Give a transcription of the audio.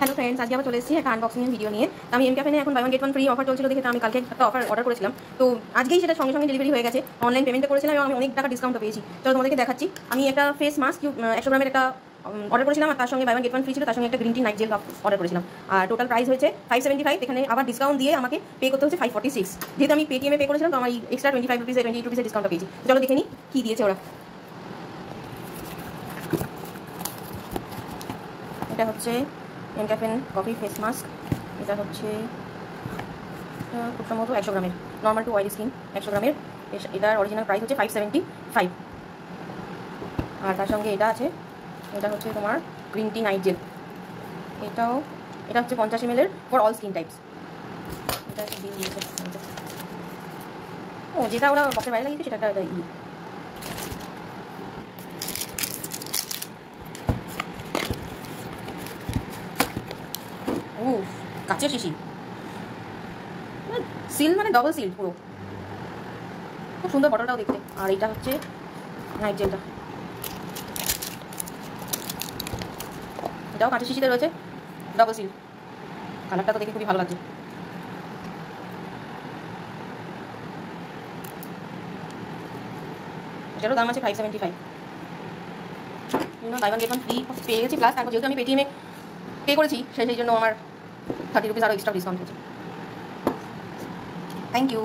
Hello friends, আজকে আবার চলে এসেছি একটা আনবক্সিং ভিডিও নিয়ে। আমি এম ক্যাফেনে এখন buy one get one free offer চলছিল দেখে আমি কালকে একটা অর্ডার করেছিলাম। তো আজকেই সেটা সঙ্গে সঙ্গে ডেলিভারি হয়ে গেছে। অনলাইন পেমেন্টে করেছিলাম এবং আমি অনেক টাকা ডিসকাউন্টও পেয়েছি। চলো তোমাদেরকে দেখাচ্ছি। আমি একটা ফেস মাস্ক 100 গ্রামের একটা অর্ডার করেছিলাম, আর তার সঙ্গে buy one get one free ছিল, তার সঙ্গে একটা green tea night gel order করেছিলাম। আর টোটাল প্রাইস হয়েছে 575। এখানে আবার ডিসকাউন্ট দিয়ে আমাকে পে করতে হচ্ছে 546। যেহেতু আমি পেটিএমে পে করেছিলাম, তো আমার এক্সট্রা 25 রুপিসে 28 রুপিসের ডিসকাউন্টটা পেয়েছি। চলো দেখে নিই কী দিয়েছে ওরা। এটা হচ্ছে mCaffeine coffee face mask. এটা হচ্ছে খুব সম্ভবত 100 গ্রামের, নর্মাল টু অয়েল স্কিন 100 গ্রামের। এটার অরিজিনাল প্রাইস হচ্ছে 575। আর তার সঙ্গে এটা আছে, এটা হচ্ছে তোমার গ্রিন টি নাইট জেল। এটা হচ্ছে 50 ml for all skin types. এটা হচ্ছে বিল দিয়েছে। ও, যেটা ওরা বক্সের বাইরে লাগিয়েছে সেটা একটা ও কাচের শিশি, সিল মানে ডবল সিল পুরো, খুব সুন্দর বটলটাও দেখতে। আর এটা হচ্ছে নাইট জেলটা, এটাও কাঁচের শিশিতে রয়েছে, ডবল সিল। কালারটা তো দেখে খুবই ভালো লাগছে। এটারও দাম আছে 575। Buy one get one free পেয়ে গেছি, প্লাস তারপর যেহেতু আমি পেটিএমে পে করেছি সেই জন্য আমার 30 রুপিস আরও এক্সট্রা ডিসকাউন্ট হয়েছে। Thank you.